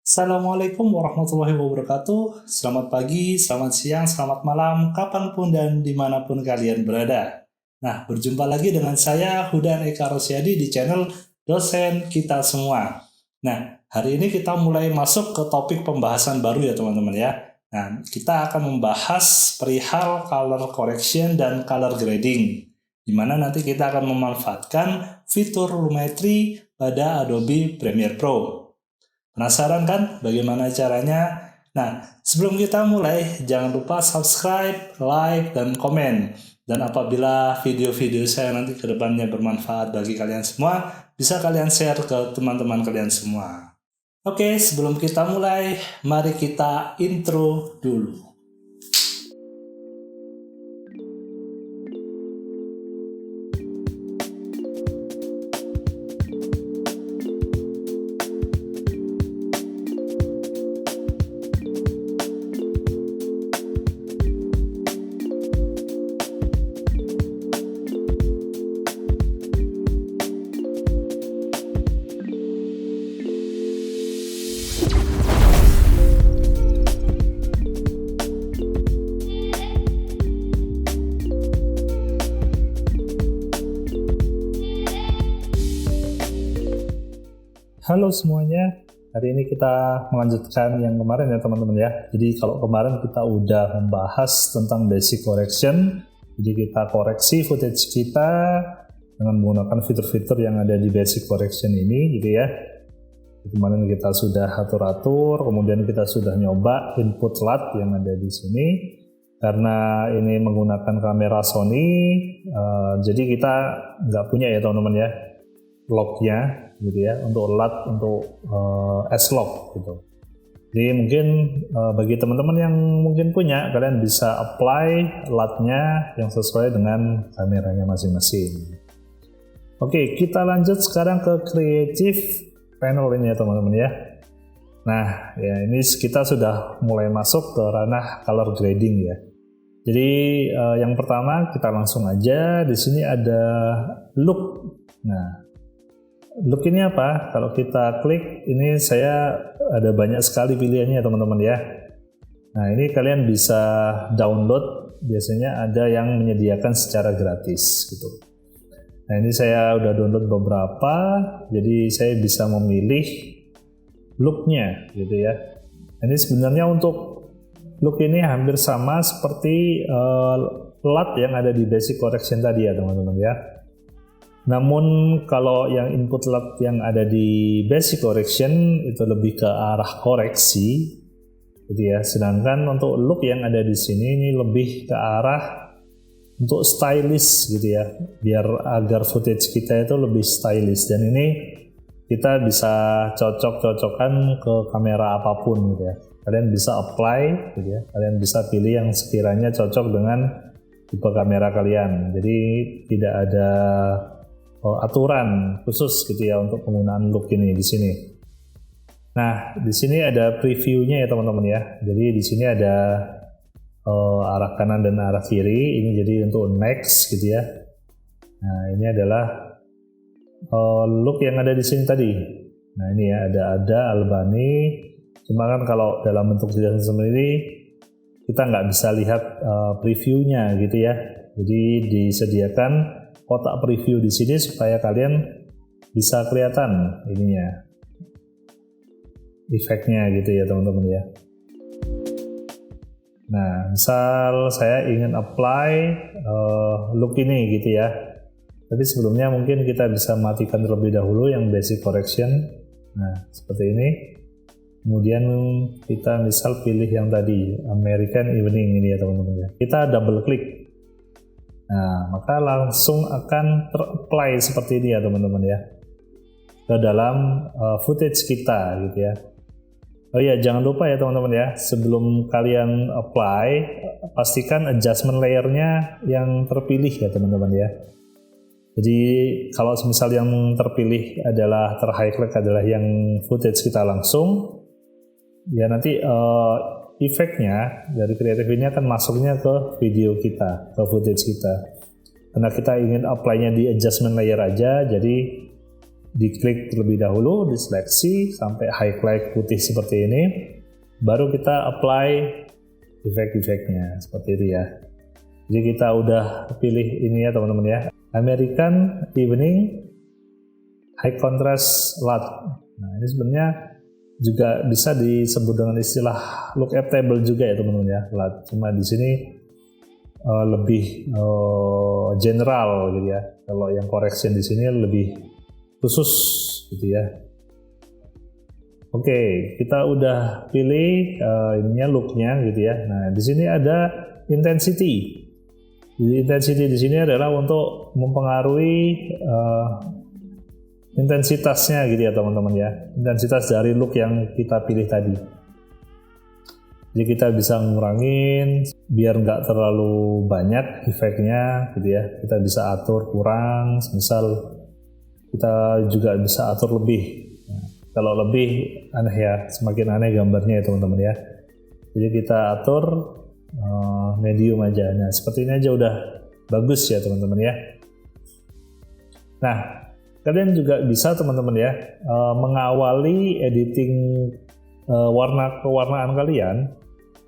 Assalamualaikum warahmatullahi wabarakatuh. Selamat pagi, selamat siang, selamat malam, kapanpun dan dimanapun kalian berada. Nah, berjumpa lagi dengan saya, Hudan Eka Rosyadi di channel Dosen Kita Semua. Nah, hari ini kita mulai masuk ke topik pembahasan baru ya teman-teman ya. Nah, kita akan membahas perihal color correction dan color grading, di mana nanti kita akan memanfaatkan fitur Lumetri pada Adobe Premiere Pro. Penasaran kan bagaimana caranya? Nah, sebelum kita mulai, jangan lupa subscribe, like, dan komen. Dan apabila video-video saya nanti ke depannya bermanfaat bagi kalian semua, bisa kalian share ke teman-teman kalian semua. Oke, sebelum kita mulai, mari kita intro dulu. Halo semuanya, hari ini kita melanjutkan yang kemarin ya teman-teman ya. Jadi kalau kemarin kita udah membahas tentang basic correction, jadi kita koreksi footage kita dengan menggunakan fitur-fitur yang ada di basic correction ini gitu ya. Kemarin kita sudah atur-atur, kemudian kita sudah nyoba input LUT yang ada di sini. Karena ini menggunakan kamera Sony, jadi kita nggak punya ya teman-teman ya lognya gitu ya untuk LUT untuk S-Log gitu. Jadi mungkin bagi teman-teman yang mungkin punya, kalian bisa apply LUT-nya yang sesuai dengan kameranya masing-masing. Oke, kita lanjut sekarang ke Creative Panel ini ya teman-teman ya. Nah, ya ini kita sudah mulai masuk ke ranah color grading ya. Jadi yang pertama kita langsung aja di sini ada look. Nah, look ini apa? Kalau kita klik ini saya ada banyak sekali pilihannya teman-teman ya. Nah ini kalian bisa download, biasanya ada yang menyediakan secara gratis gitu. Nah ini saya udah download beberapa, jadi saya bisa memilih looknya gitu ya. Ini sebenarnya untuk look ini hampir sama seperti LUT yang ada di basic correction tadi ya teman-teman ya. Namun kalau yang input LUT yang ada di basic correction itu lebih ke arah koreksi, gitu ya. Sedangkan untuk look yang ada di sini ini lebih ke arah untuk stylish gitu ya, biar agar footage kita itu lebih stylish. Dan ini kita bisa cocok-cocokkan ke kamera apapun gitu ya. Kalian bisa apply gitu ya. Kalian bisa pilih yang sekiranya cocok dengan tipe kamera kalian. Jadi tidak ada aturan khusus gitu ya untuk penggunaan look ini di sini. Nah, di sini ada previewnya ya teman-teman ya. Jadi di sini ada arah kanan dan arah kiri. Ini jadi untuk next gitu ya. Nah, ini adalah look yang ada di sini tadi. Nah, ini ya ada Albany. Cuma kan kalau dalam bentuk jelasan sendiri kita nggak bisa lihat previewnya gitu ya. Jadi disediakan kotak preview di sini supaya kalian bisa kelihatan ininya, efeknya gitu ya teman-teman ya. Nah, misal saya ingin apply look ini gitu ya. Tapi sebelumnya mungkin kita bisa matikan terlebih dahulu yang basic correction. Nah, seperti ini. Kemudian kita misal pilih yang tadi American Evening ini ya teman-teman ya. Kita double klik. Nah, maka langsung akan ter-apply seperti ini ya teman-teman ya ke dalam footage kita gitu ya. Oh iya, jangan lupa ya teman-teman ya, sebelum kalian apply pastikan adjustment layernya yang terpilih ya teman-teman ya. Jadi kalau misal yang terpilih adalah highlight adalah yang footage kita langsung ya, nanti efeknya dari kreatif ini akan masuknya ke video kita, ke footage kita. Karena kita ingin apply-nya di adjustment layer aja, jadi diklik terlebih dahulu, diseleksi sampai highlight putih seperti ini, baru kita apply efek-efeknya seperti itu ya. Jadi kita udah pilih ini ya teman-teman ya, American Evening High Contrast LUT. Nah ini sebenarnya juga bisa disebut dengan istilah lookup table juga ya teman-teman ya, LUT. Cuma di sini lebih general gitu ya. Kalau yang correction di sini lebih khusus gitu ya. Oke, kita udah pilih ininya looknya gitu ya. Nah di sini ada intensity. Jadi intensity di sini adalah untuk mempengaruhi intensitasnya gitu ya teman-teman ya. Intensitas dari look yang kita pilih tadi. Jadi kita bisa ngurangin biar nggak terlalu banyak efeknya gitu ya. Kita bisa atur kurang, misal kita juga bisa atur lebih. Nah, kalau lebih aneh ya, semakin aneh gambarnya ya teman-teman ya. Jadi kita atur medium aja. Nah seperti ini aja udah bagus ya teman-teman ya. Nah kalian juga bisa teman-teman ya mengawali editing warna kewarnaan kalian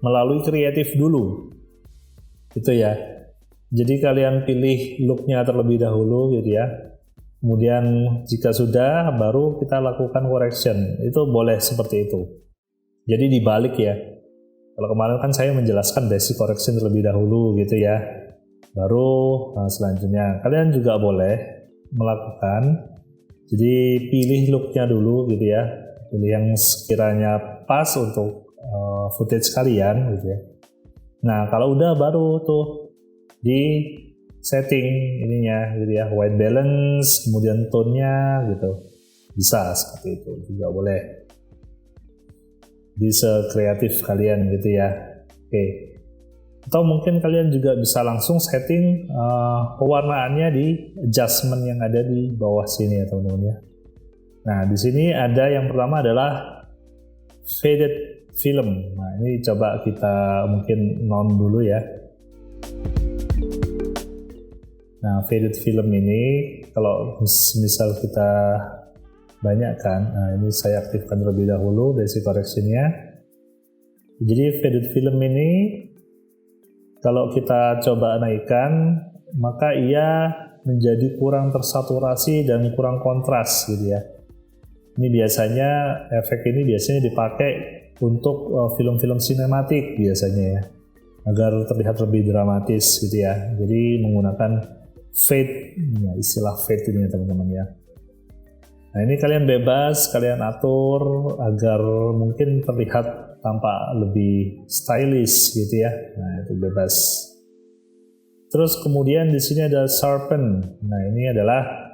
melalui kreatif dulu gitu ya. Jadi kalian pilih looknya terlebih dahulu gitu ya, kemudian jika sudah baru kita lakukan correction. Itu boleh seperti itu. Jadi dibalik ya, kalau kemarin kan saya menjelaskan basic correction terlebih dahulu gitu ya, baru selanjutnya kalian juga boleh melakukan. Jadi pilih looknya dulu gitu ya, pilih yang sekiranya pas untuk footage kalian gitu ya. Nah kalau udah baru tuh di setting ininya gitu ya, white balance, kemudian tone-nya gitu, bisa seperti itu juga boleh. Bisa kreatif kalian gitu ya. Oke. Atau mungkin kalian juga bisa langsung setting pewarnaannya di adjustment yang ada di bawah sini ya teman-teman ya. Nah di sini ada yang pertama adalah faded film. Nah ini coba kita mungkin non dulu ya. Nah faded film ini kalau misal kita banyak kan, nah ini saya aktifkan terlebih dahulu basic correction-nya. Jadi faded film ini kalau kita coba naikkan, maka ia menjadi kurang tersaturasi dan kurang kontras gitu ya. Ini biasanya efek ini biasanya dipakai untuk film-film sinematik biasanya ya, agar terlihat lebih dramatis gitu ya. Jadi menggunakan fade, ya, istilah fade ini ya teman-teman ya. Nah ini kalian bebas, kalian atur agar mungkin terlihat tampak lebih stylish gitu ya. Nah itu bebas. Terus kemudian di sini ada sharpen. Nah ini adalah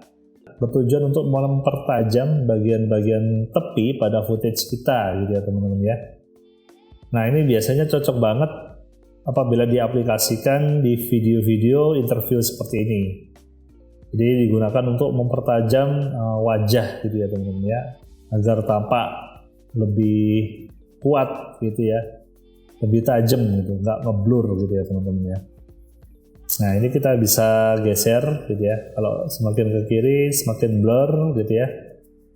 bertujuan untuk mempertajam bagian-bagian tepi pada footage kita gitu ya teman-teman ya. Nah ini biasanya cocok banget apabila diaplikasikan di video-video interview seperti ini. Jadi digunakan untuk mempertajam wajah gitu ya teman-teman ya, agar tampak lebih kuat gitu ya, lebih tajam gitu, nggak ngeblur gitu ya teman-teman ya. Nah ini kita bisa geser gitu ya, kalau semakin ke kiri semakin blur gitu ya,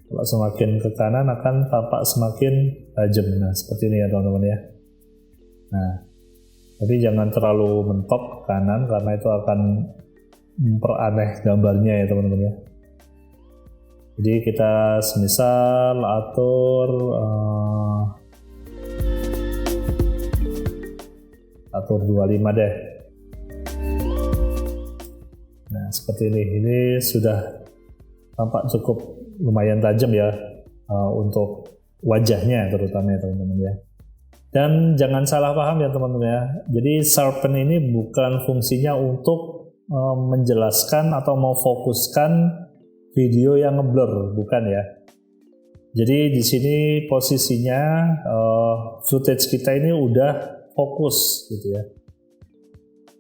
kalau semakin ke kanan akan tampak semakin tajam. Nah seperti ini ya teman-teman ya. Nah tapi jangan terlalu mentok ke kanan karena itu akan memperaneh gambarnya ya teman-teman ya. Jadi kita semisal atur 25 deh. Nah seperti ini sudah tampak cukup lumayan tajam ya untuk wajahnya terutama ya teman-teman ya. Dan jangan salah paham ya teman-teman ya. Jadi sharpen ini bukan fungsinya untuk menjelaskan atau memfokuskan video yang ngeblur, bukan ya. Jadi di sini posisinya footage kita ini udah fokus gitu ya.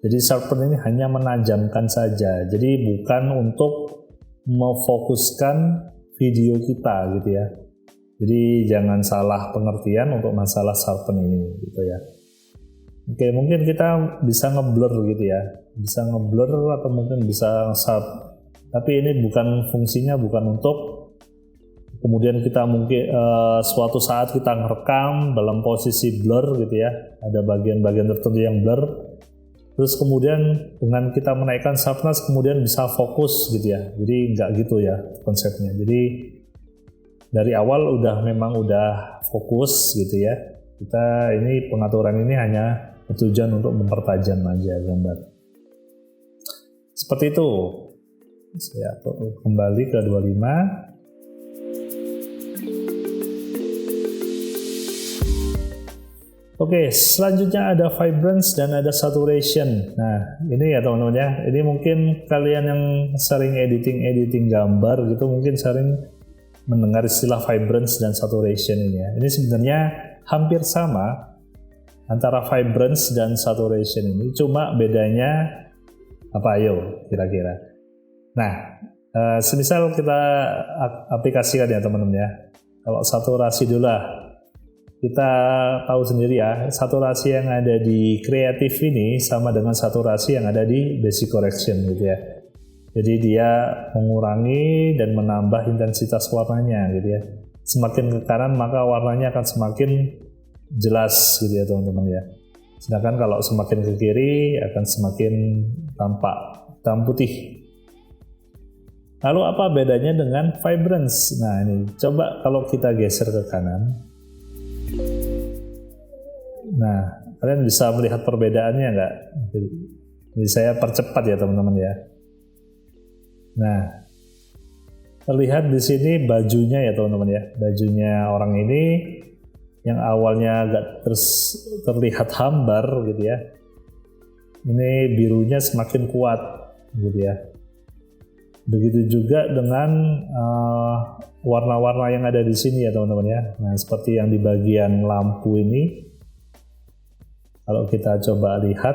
Jadi sharpen ini hanya menajamkan saja. Jadi bukan untuk memfokuskan video kita gitu ya. Jadi jangan salah pengertian untuk masalah sharpen ini gitu ya. Oke, mungkin kita bisa ngeblur gitu ya, bisa ngeblur atau mungkin bisa nge-sharp. Tapi ini bukan fungsinya, bukan untuk Kemudian kita mungkin suatu saat kita ngerekam dalam posisi blur gitu ya, ada bagian-bagian tertentu yang blur. Terus kemudian dengan kita menaikkan sharpness kemudian bisa fokus gitu ya. Jadi nggak gitu ya konsepnya. Jadi dari awal memang udah fokus gitu ya. Kita ini pengaturan ini hanya bertujuan untuk mempertajam aja gambar. Seperti itu. Saya kembali ke 25. Oke, selanjutnya ada vibrance dan ada saturation. Nah, ini ya teman-teman ya. Ini mungkin kalian yang sering editing gambar gitu mungkin sering mendengar istilah vibrance dan saturation ini ya. Ini sebenarnya hampir sama antara vibrance dan saturation ini. Cuma bedanya apa ayo kira-kira. Nah, semisal kita aplikasikan ya teman-teman ya. Kalau saturasi dulu lah. Kita tahu sendiri ya, saturasi yang ada di kreatif ini sama dengan saturasi yang ada di basic correction gitu ya. Jadi dia mengurangi dan menambah intensitas warnanya gitu ya. Semakin ke kanan maka warnanya akan semakin jelas gitu ya teman-teman ya. Sedangkan kalau semakin ke kiri akan semakin tampak hitam putih. Lalu apa bedanya dengan vibrance? Nah ini coba kalau kita geser ke kanan. Nah, kalian bisa melihat perbedaannya nggak? Jadi saya percepat ya teman-teman ya. Nah, terlihat di sini bajunya ya teman-teman ya. Bajunya orang ini yang awalnya agak terlihat hambar gitu ya. Ini birunya semakin kuat gitu ya. Begitu juga dengan warna-warna yang ada di sini ya teman-teman ya. Nah, seperti yang di bagian lampu ini. Kalau kita coba lihat,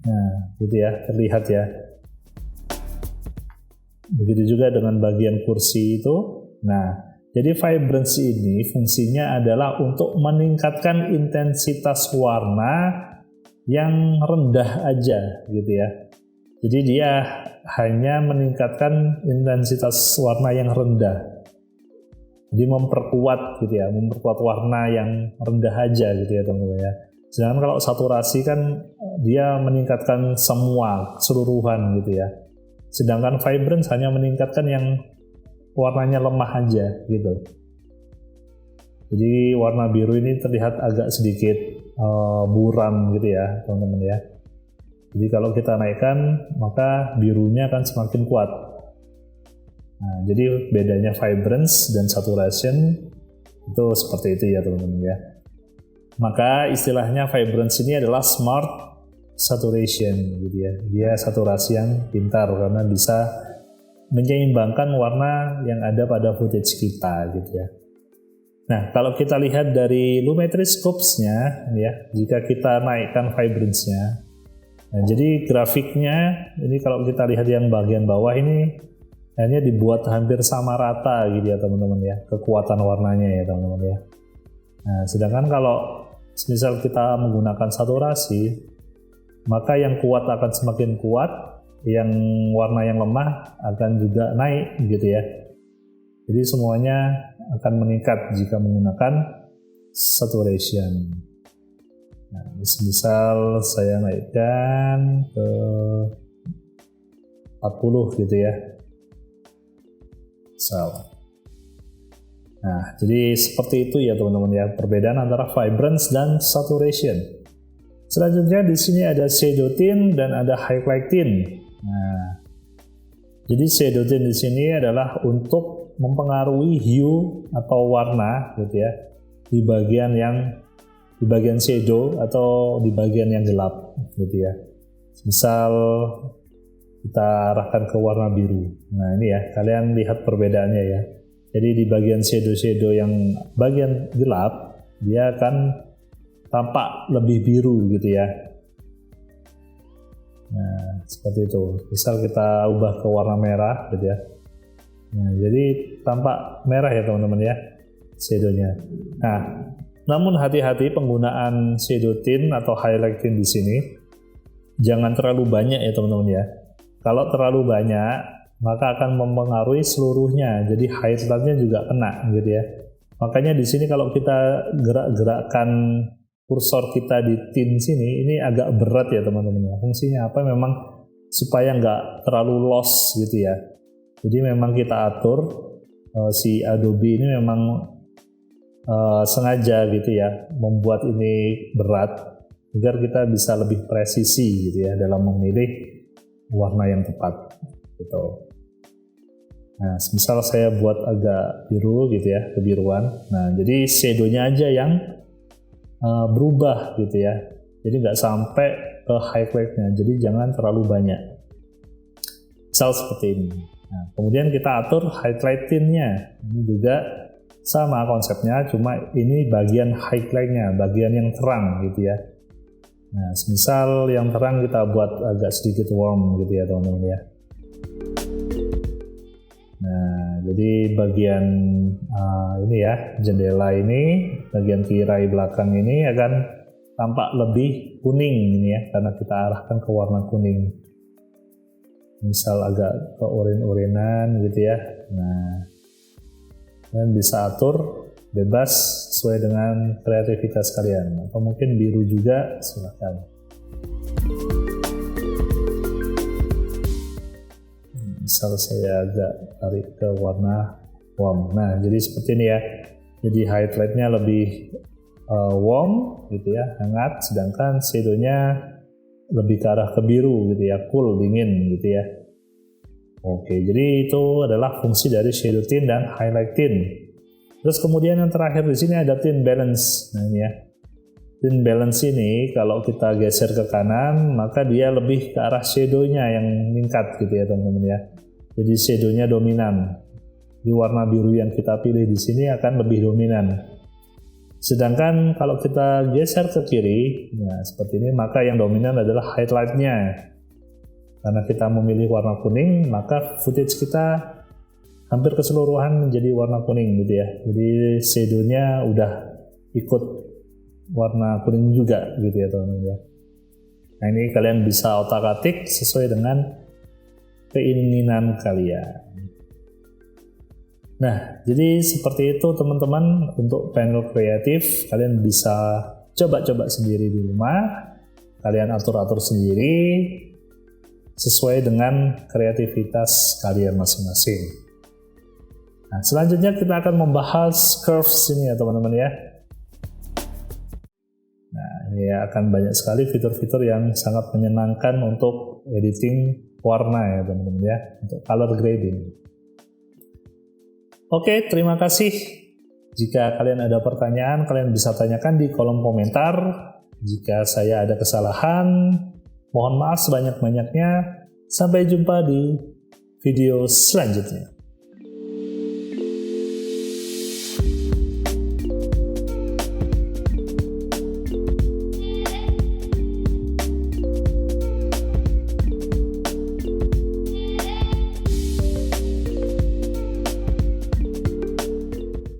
nah gitu ya, terlihat ya. Begitu juga dengan bagian kursi itu. Nah, jadi vibrance ini fungsinya adalah untuk meningkatkan intensitas warna yang rendah aja gitu ya. Jadi dia hanya meningkatkan intensitas warna yang rendah. Jadi memperkuat gitu ya, memperkuat warna yang rendah aja gitu ya teman-teman ya. Sedangkan kalau saturasi kan dia meningkatkan semua keseluruhan gitu ya. Sedangkan vibrance hanya meningkatkan yang warnanya lemah aja gitu. Jadi warna biru ini terlihat agak sedikit buram gitu ya teman-teman ya. Jadi kalau kita naikkan maka birunya akan semakin kuat. Nah, jadi bedanya vibrance dan saturation itu seperti itu ya teman-teman ya. Maka istilahnya vibrance ini adalah smart saturation gitu ya. Dia saturasi yang pintar karena bisa menyeimbangkan warna yang ada pada footage kita gitu ya. Nah, kalau kita lihat dari Lumetri Scopes-nya ya, jika kita naikkan vibrance-nya. Nah, jadi grafiknya ini kalau kita lihat yang bagian bawah ini hanya dibuat hampir sama rata gitu ya teman-teman ya, kekuatan warnanya ya teman-teman ya. Nah, sedangkan kalau misal kita menggunakan saturasi, maka yang kuat akan semakin kuat, yang warna yang lemah akan juga naik gitu ya. Jadi semuanya akan meningkat jika menggunakan saturation. Nah, misal saya naikkan ke 40 gitu ya. Nah, jadi seperti itu ya teman-teman ya, perbedaan antara vibrance dan saturation. Selanjutnya di sini ada shadow tint dan ada highlight tint. Nah, jadi shadow tint di sini adalah untuk mempengaruhi hue atau warna gitu ya di bagian shadow atau di bagian yang gelap gitu ya. Misal kita arahkan ke warna biru. Nah ini ya, kalian lihat perbedaannya ya. Jadi di bagian shadow yang bagian gelap, dia akan tampak lebih biru gitu ya. Nah seperti itu. Misal kita ubah ke warna merah gitu ya. Nah jadi tampak merah ya teman-teman ya, shadownya. Nah namun hati-hati penggunaan shadow tint atau highlight tint di sini. Jangan terlalu banyak ya teman-teman ya. Kalau terlalu banyak, maka akan mempengaruhi seluruhnya. Jadi highlightnya juga kena gitu ya. Makanya di sini kalau kita gerak-gerakkan kursor kita di tint sini, ini agak berat ya teman-teman. Fungsinya apa? Memang supaya nggak terlalu loss gitu ya. Jadi memang kita atur si Adobe ini memang sengaja gitu ya membuat ini berat agar kita bisa lebih presisi gitu ya dalam memilih warna yang tepat gitu. Nah, misal saya buat agak biru gitu ya, kebiruan. Nah, jadi shadow-nya aja yang berubah gitu ya. Jadi nggak sampai ke highlight-nya. Jadi jangan terlalu banyak. Misal seperti ini. Nah, kemudian kita atur highlight tint-nya. Ini juga sama konsepnya, cuma ini bagian highlight-nya, bagian yang terang gitu ya. Nah, misal yang terang kita buat agak sedikit warm gitu ya teman-teman ya. Nah, jadi bagian ini ya, jendela ini, bagian tirai belakang ini akan tampak lebih kuning ini ya, karena kita arahkan ke warna kuning. Misal agak ke oren-orenan gitu ya. Nah, dan bisa atur bebas sesuai dengan kreativitas kalian. Atau mungkin biru juga, silakan. Misal saya agak tarik ke warna warm. Nah, jadi seperti ini ya. Jadi highlightnya lebih warm gitu ya, hangat, sedangkan shadow-nya lebih ke arah ke biru gitu ya, cool, dingin gitu ya. Oke, jadi itu adalah fungsi dari shadow tint dan highlight tint. Terus kemudian yang terakhir di sini ada tint balance. Nah ini ya. Tint balance ini kalau kita geser ke kanan, maka dia lebih ke arah shadow-nya yang meningkat gitu ya teman-teman ya. Jadi shadow-nya dominan. Di warna biru yang kita pilih di sini akan lebih dominan. Sedangkan kalau kita geser ke kiri, nah seperti ini, maka yang dominan adalah highlight-nya. Karena kita memilih warna kuning, maka footage kita hampir keseluruhan menjadi warna kuning gitu ya. Jadi shadow-nya udah ikut warna kuning juga gitu ya teman-teman ya. Nah ini kalian bisa otak-atik sesuai dengan keinginan kalian. Nah jadi seperti itu teman-teman untuk panel kreatif. Kalian bisa coba-coba sendiri di rumah. Kalian atur-atur sendiri sesuai dengan kreativitas kalian masing-masing. Nah selanjutnya kita akan membahas curves ini ya teman-teman ya. Nah, ini akan banyak sekali fitur-fitur yang sangat menyenangkan untuk editing warna ya teman-teman ya, untuk color grading. Oke, terima kasih. Jika kalian ada pertanyaan, kalian bisa tanyakan di kolom komentar. Jika saya ada kesalahan, mohon maaf sebanyak-banyaknya. Sampai jumpa di video selanjutnya.